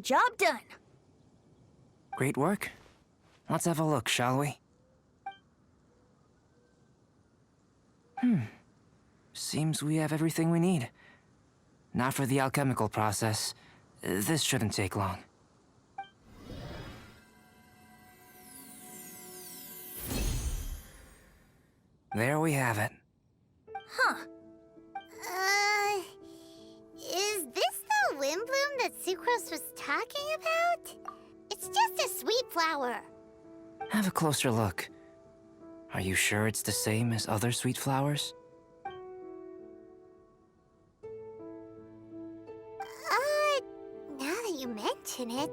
Job done. Great work. Let's have a look, shall we? Seems we have everything we need. Not for the alchemical process. This shouldn't take long. There we have it. Huh. Is this the Windblume that Sucrose was talking about? It's just a sweet flower. Have a closer look. Are you sure it's the same as other sweet flowers? Now that you mention it,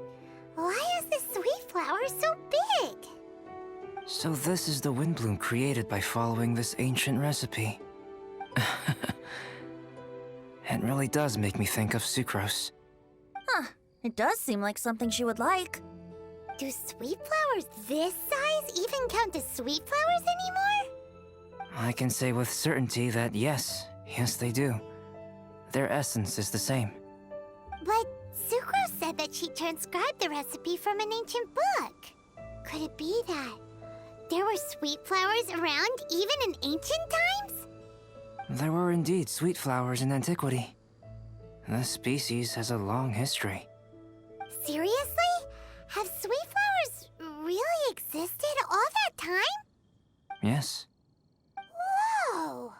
why is this sweet flower so big? So this is the Windblume created by following this ancient recipe. It really does make me think of Sucrose. Huh. It does seem like something she would like. Do sweet flowers this size even count as sweet flowers anymore? I can say with certainty that yes, they do. Their essence is the same. But Sucrose said that she transcribed the recipe from an ancient book. Could it be that there were sweet flowers around even in ancient times? There were indeed sweet flowers in antiquity. This species has a long history. Seriously? Have sweet flowers really existed all that time? Yes. Whoa!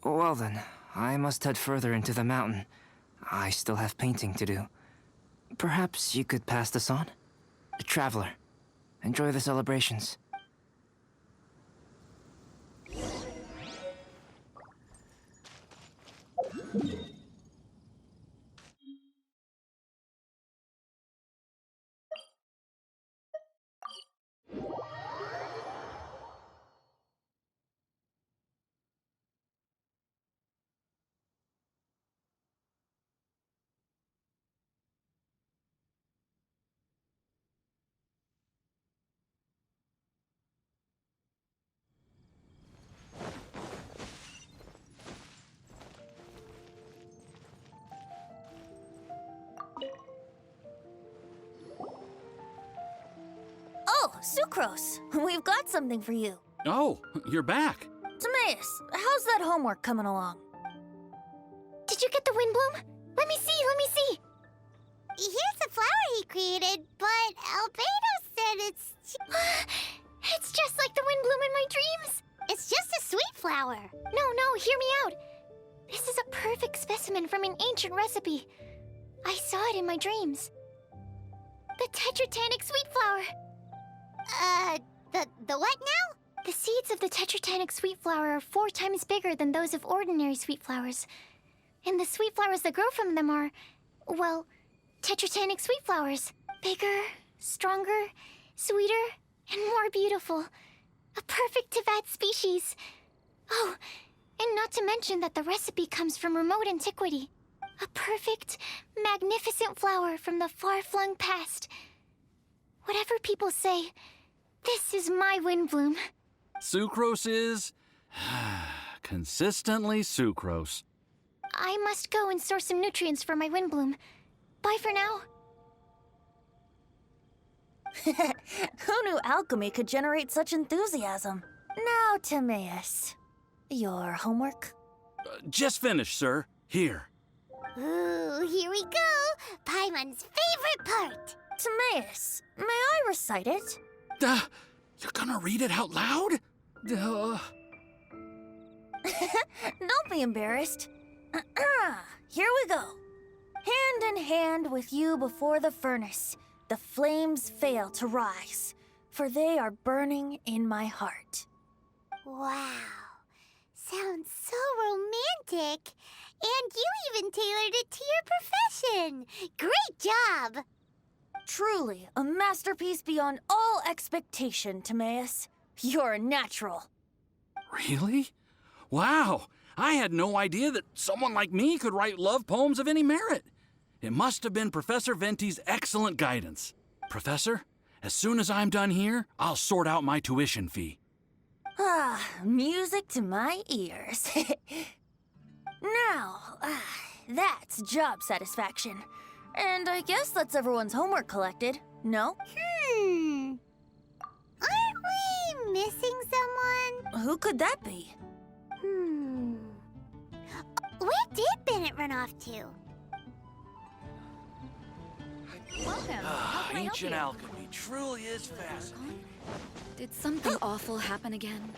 Well then, I must head further into the mountain. I still have painting to do. Perhaps you could pass this on? Traveler, enjoy the celebrations. Oh, Sucrose. We've got something for you. Oh, you're back. Timaeus, how's that homework coming along? Did you get the Windblume? Let me see. Here's the flower he created, but Albedo said it's... It's just like the Windblume in my dreams. It's just a sweet flower. No, hear me out. This is a perfect specimen from an ancient recipe. I saw it in my dreams. The tetratanic sweet flower. The what now? The seeds of the tetratanic sweet flower are 4 times bigger than those of ordinary sweet flowers. And the sweet flowers that grow from them are, well, tetratanic sweet flowers. Bigger, stronger, sweeter, and more beautiful. A perfect Tivat species. Oh, and not to mention that the recipe comes from remote antiquity. A perfect, magnificent flower from the far-flung past. Whatever people say, this is my Windblume. Sucrose is... consistently Sucrose. I must go and source some nutrients for my Windblume. Bye for now. Who knew alchemy could generate such enthusiasm? Now, Timaeus, your homework? Just finished, sir. Here. Ooh, here we go. Paimon's favorite part. Timaeus, may I recite it? You're gonna read it out loud? Don't be embarrassed. Here we go. Hand in hand with you before the furnace, the flames fail to rise, for they are burning in my heart. Wow. Sounds so romantic. And you even tailored it to your profession. Great job. Truly, a masterpiece beyond all expectation, Timaeus. You're a natural. Really? Wow! I had no idea that someone like me could write love poems of any merit. It must have been Professor Venti's excellent guidance. Professor, as soon as I'm done here, I'll sort out my tuition fee. Ah, music to my ears. Now, That's job satisfaction. And I guess that's everyone's homework collected, no? Aren't we missing someone? Who could that be? Where did Bennett run off to? Welcome. How can I help Ancient you? alchemy truly is fascinating. Did something awful happen again?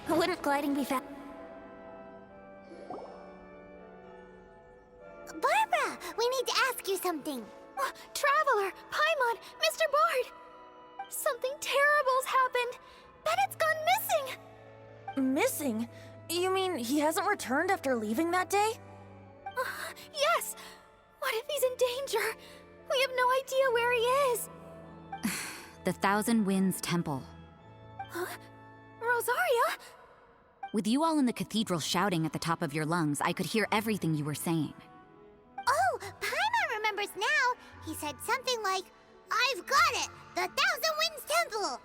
Wouldn't gliding be fast? Barbara, we need to ask you something. Traveler, Paimon, Mr. Bard! Something terrible's happened. Bennett's gone missing. Missing? You mean he hasn't returned after leaving that day? Yes. What if he's in danger? We have no idea where he is. The Thousand Winds Temple. Rosaria? With you all in the cathedral shouting at the top of your lungs, I could hear everything you were saying. Oh, Paimon remembers now. He said something like, I've got it! The Thousand Winds Temple!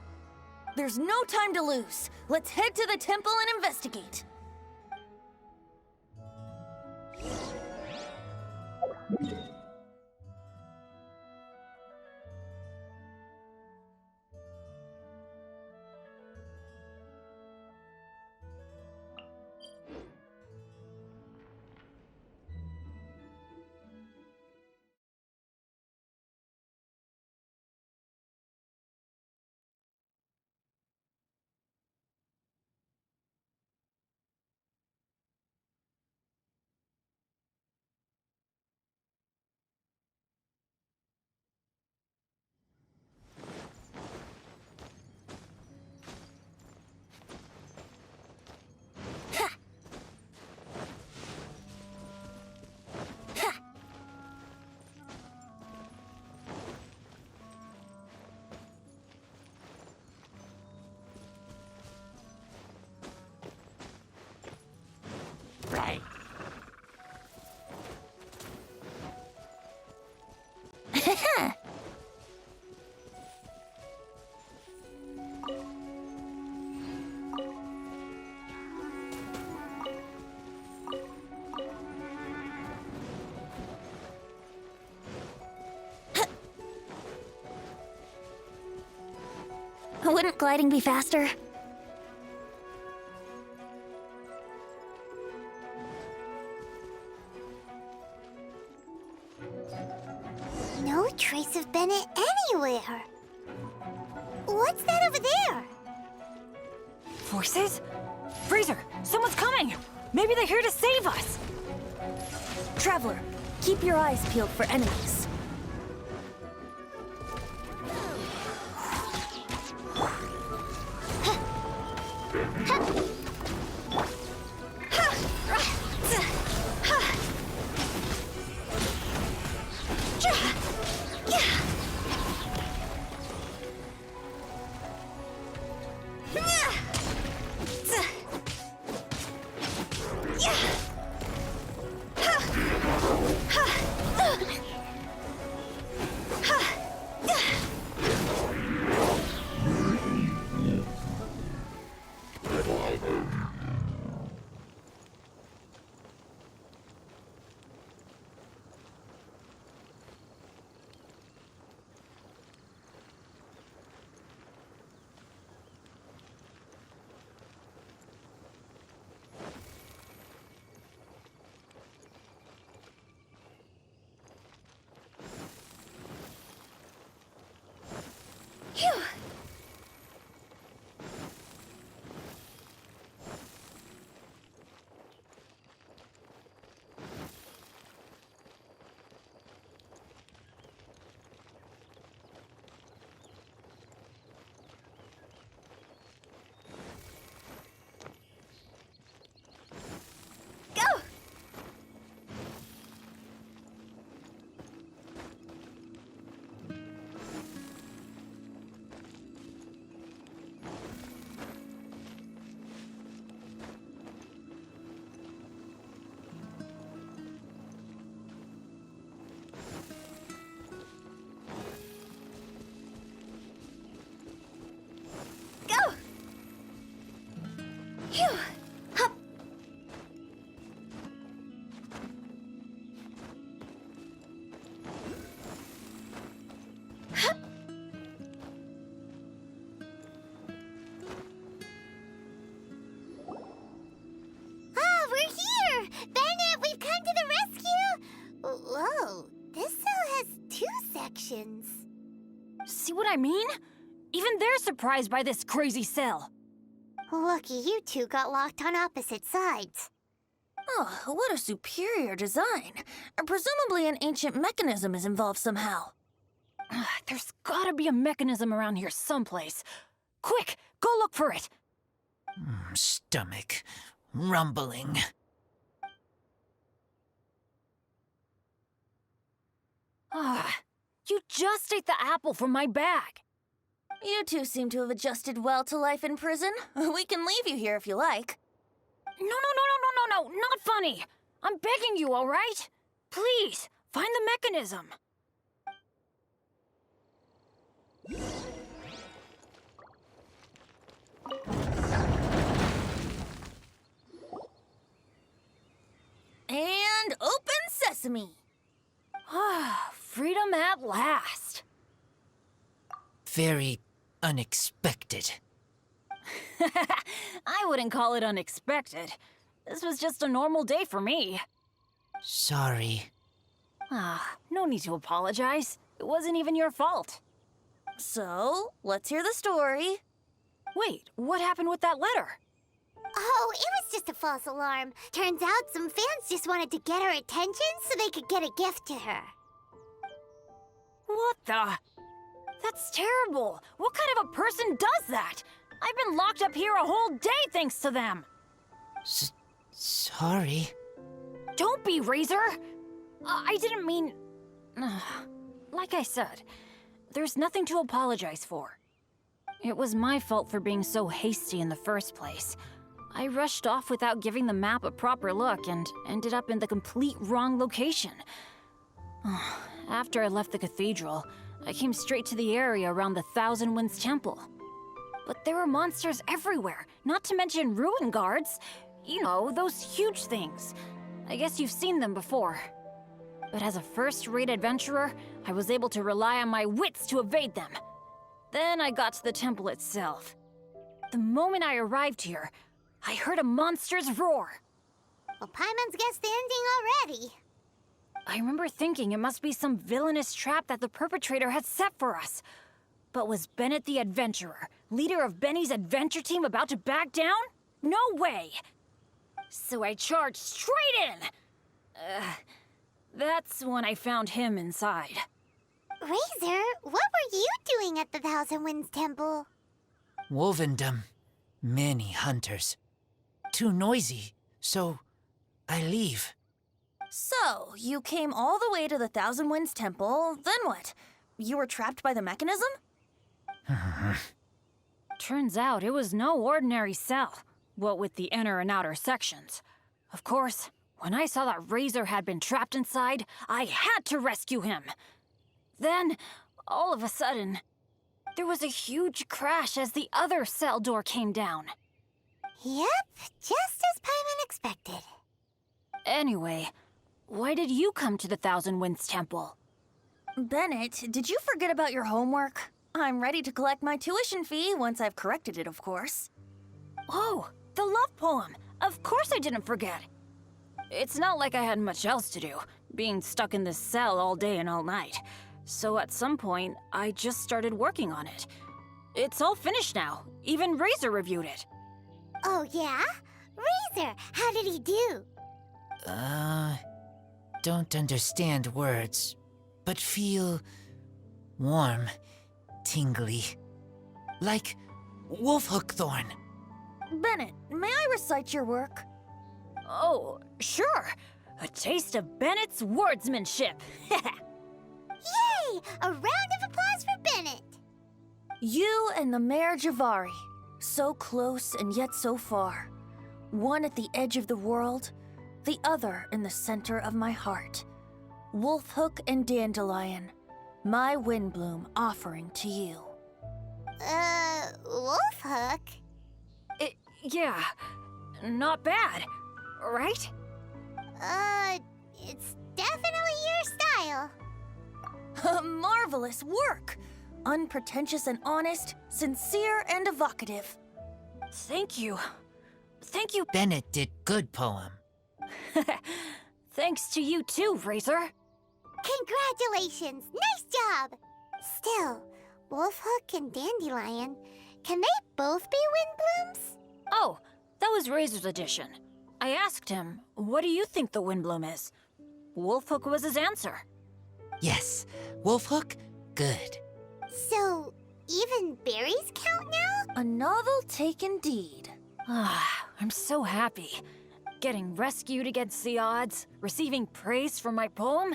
There's no time to lose. Let's head to the temple and investigate. Right. Wouldn't gliding be faster? No trace of Bennett anywhere. What's that over there? Forces? Freezer, someone's coming! Maybe they're here to save us! Traveler, keep your eyes peeled for enemies. See what I mean? Even they're surprised by this crazy cell. Lucky you two got locked on opposite sides. Oh, what a superior design. Presumably an ancient mechanism is involved somehow. There's gotta be a mechanism around here someplace. Quick, go look for it. Stomach rumbling. You just ate the apple from my bag. You two seem to have adjusted well to life in prison. We can leave you here if you like. No, not funny. I'm begging you, all right? Please, find the mechanism. And open sesame. Freedom at last. Very unexpected. I wouldn't call it unexpected. This was just a normal day for me. Sorry. No need to apologize. It wasn't even your fault. So, let's hear the story. Wait, what happened with that letter? Oh, it was just a false alarm. Turns out some fans just wanted to get her attention so they could get a gift to her. What the? That's terrible. What kind of a person does that? I've been locked up here a whole day thanks to them. Sorry. Don't be, Razor. I didn't mean... Like I said, there's nothing to apologize for. It was my fault for being so hasty in the first place. I rushed off without giving the map a proper look and ended up in the complete wrong location. After I left the cathedral, I came straight to the area around the Thousand Winds Temple. But there were monsters everywhere, not to mention ruin guards. You know, those huge things. I guess you've seen them before. But as a first-rate adventurer, I was able to rely on my wits to evade them. Then I got to the temple itself. The moment I arrived here, I heard a monster's roar. Well, Paimon's guessed the ending already. I remember thinking it must be some villainous trap that the perpetrator had set for us. But was Bennett the adventurer, leader of Benny's adventure team, about to back down? No way! So I charged straight in! That's when I found him inside. Razor, what were you doing at the Thousand Winds Temple? Wovendom. Many hunters. Too noisy, so I leave. So, you came all the way to the Thousand Winds Temple, then what? You were trapped by the mechanism? Turns out it was no ordinary cell, what with the inner and outer sections. Of course, when I saw that Razor had been trapped inside, I had to rescue him. Then, all of a sudden, there was a huge crash as the other cell door came down. Yep, just as Paimon expected. Anyway, why did you come to the Thousand Winds Temple? Bennett, did you forget about your homework? I'm ready to collect my tuition fee once I've corrected it, of course. Oh, the love poem. Of course I didn't forget. It's not like I had much else to do, being stuck in this cell all day and all night. So at some point, I just started working on it. It's all finished now. Even Razor reviewed it. Oh, yeah? Razor, how did he do? Don't understand words, but feel warm, tingly. Like wolfhook thorn. Bennett, may I recite your work? Oh, sure. A taste of Bennett's wordsmanship. Yay! A round of applause for Bennett! You and the Mare Javari, so close and yet so far. One at the edge of the world, the other in the center of my heart. Wolfhook and Dandelion, my Windblume offering to you. Wolfhook? Yeah, not bad, right? It's definitely your style. Marvelous work! Unpretentious and honest, sincere and evocative. Thank you. Thank you. Bennett did good poem. Thanks to you too, Razor. Congratulations! Nice job! Still, Wolfhook and Dandelion, can they both be Windblooms? Oh, that was Razor's edition. I asked him, what do you think the Windblume is? Wolfhook was his answer. Yes, Wolfhook, good. So, even berries count now? A novel take indeed. Ah, I'm so happy. Getting rescued against the odds, receiving praise for my poem.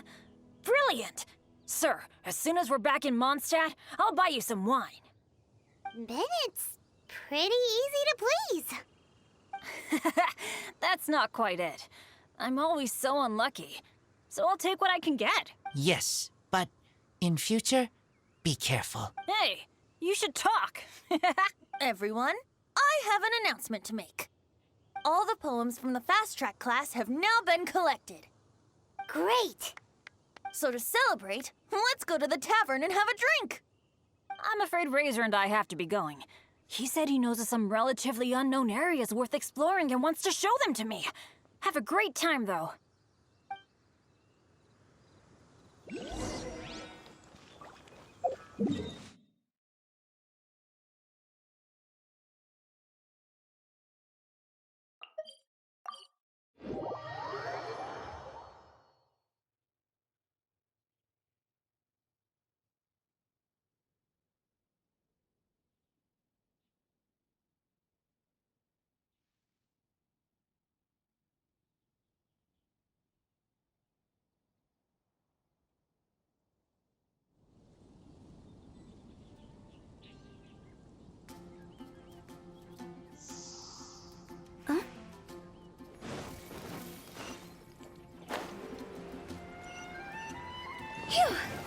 Brilliant! Sir, as soon as we're back in Mondstadt, I'll buy you some wine. Bennett's pretty easy to please. That's not quite it. I'm always so unlucky, so I'll take what I can get. Yes, but in future, be careful. Hey, you should talk. Everyone, I have an announcement to make. All the poems from the Fast Track class have now been collected. Great! So to celebrate, let's go to the tavern and have a drink. I'm afraid Razor and I have to be going. He said he knows of some relatively unknown areas worth exploring and wants to show them to me. Have a great time, though.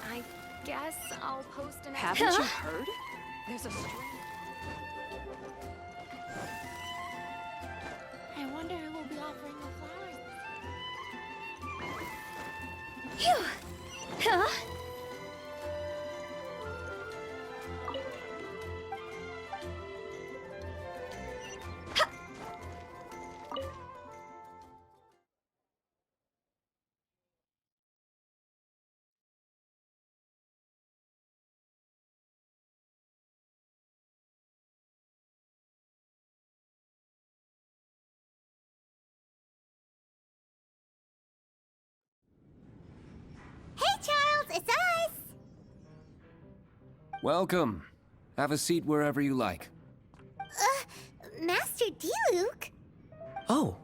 I guess I'll post an. Haven't you heard? There's a string. I wonder who will be offering the flowers. Phew! Huh? Hey, Charles, it's us! Welcome. Have a seat wherever you like. Master Diluc? Oh,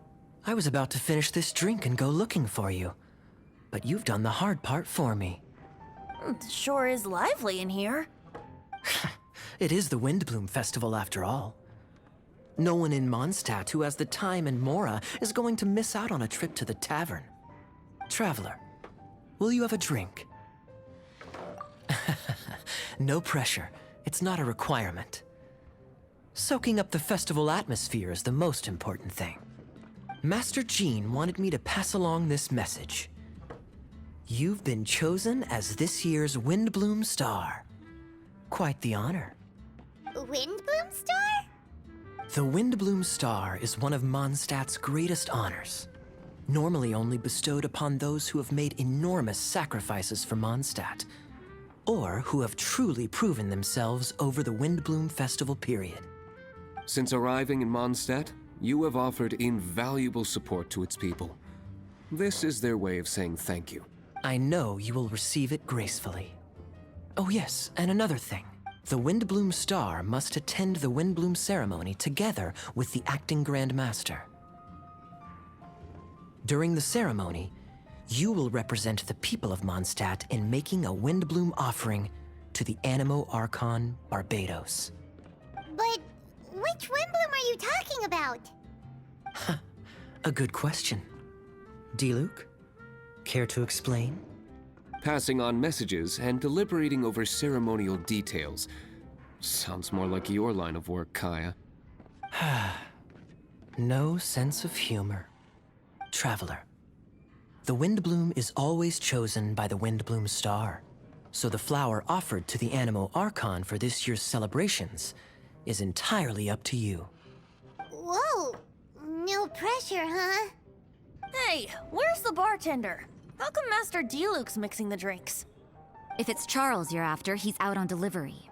I was about to finish this drink and go looking for you. But you've done the hard part for me. It sure is lively in here. It is the Windblume Festival after all. No one in Mondstadt who has the time and mora is going to miss out on a trip to the tavern. Traveler, will you have a drink? No pressure. It's not a requirement. Soaking up the festival atmosphere is the most important thing. Master Jean wanted me to pass along this message. You've been chosen as this year's Windblume Star. Quite the honor. Windblume Star? The Windblume Star is one of Mondstadt's greatest honors. Normally only bestowed upon those who have made enormous sacrifices for Mondstadt, or who have truly proven themselves over the Windblume Festival period. Since arriving in Mondstadt, you have offered invaluable support to its people. This is their way of saying thank you. I know you will receive it gracefully. Oh yes, and another thing. The Windblume Star must attend the Windblume ceremony together with the acting Grand Master. During the ceremony, you will represent the people of Mondstadt in making a Windblume offering to the Animo Archon Barbados. But which Windblume are you talking about? A good question. Diluc, care to explain? Passing on messages and deliberating over ceremonial details. Sounds more like your line of work, Kaya. No sense of humor. Traveler, the Windblume is always chosen by the Windblume Star, so the flower offered to the Animo Archon for this year's celebrations is entirely up to you. Whoa! No pressure, huh? Hey, where's the bartender? How come Master Diluc's mixing the drinks? If it's Charles you're after, he's out on delivery.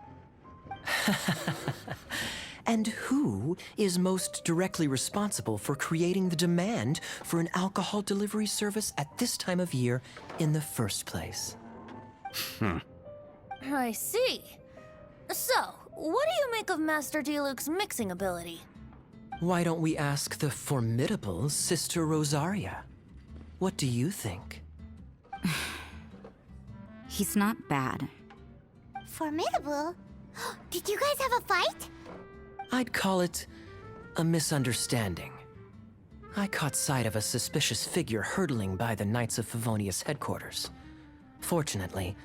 And who is most directly responsible for creating the demand for an alcohol delivery service at this time of year in the first place? I see. So, what do you make of Master Diluc's mixing ability? Why don't we ask the formidable Sister Rosaria? What do you think? He's not bad. Formidable? Did you guys have a fight? I'd call it a misunderstanding. I caught sight of a suspicious figure hurtling by the Knights of Favonius headquarters. Fortunately,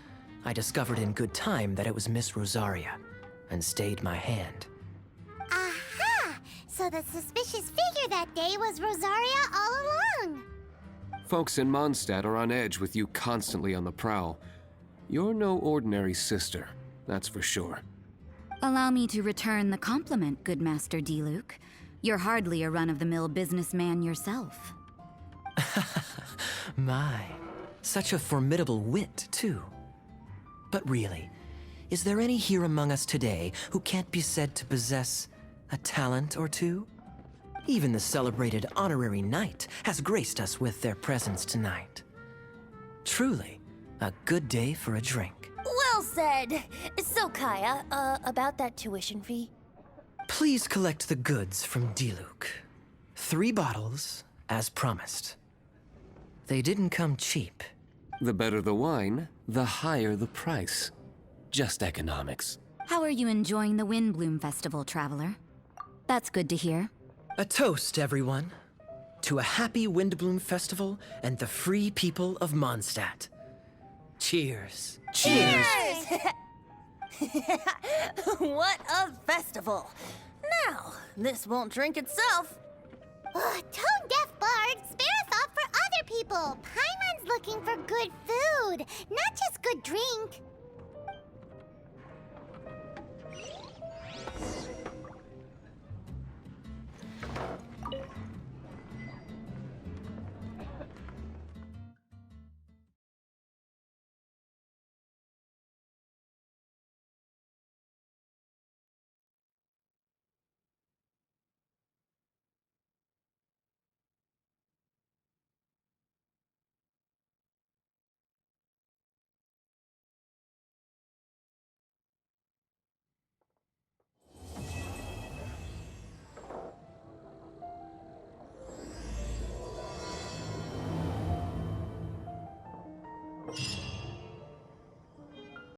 I discovered in good time that it was Miss Rosaria, and stayed my hand. Aha! So the suspicious figure that day was Rosaria all along. Folks in Mondstadt are on edge with you constantly on the prowl. You're no ordinary sister, that's for sure. Allow me to return the compliment, good Master Diluc. You're hardly a run-of-the-mill businessman yourself. My, such a formidable wit, too. But really, is there any here among us today who can't be said to possess a talent or two? Even the celebrated honorary knight has graced us with their presence tonight. Truly, a good day for a drink. Well said. So, Kaya, about that tuition fee? Please collect the goods from Diluc. 3 bottles, as promised. They didn't come cheap. The better the wine, the higher the price. Just economics. How are you enjoying the Windblume Festival, Traveler? That's good to hear. A toast, everyone, to a happy Windblume Festival and the free people of Mondstadt. Cheers. Cheers! What a festival! Now, this won't drink itself. Tone-deaf bard, spare a thought for other people. Paimon's looking for good food, not just good drink.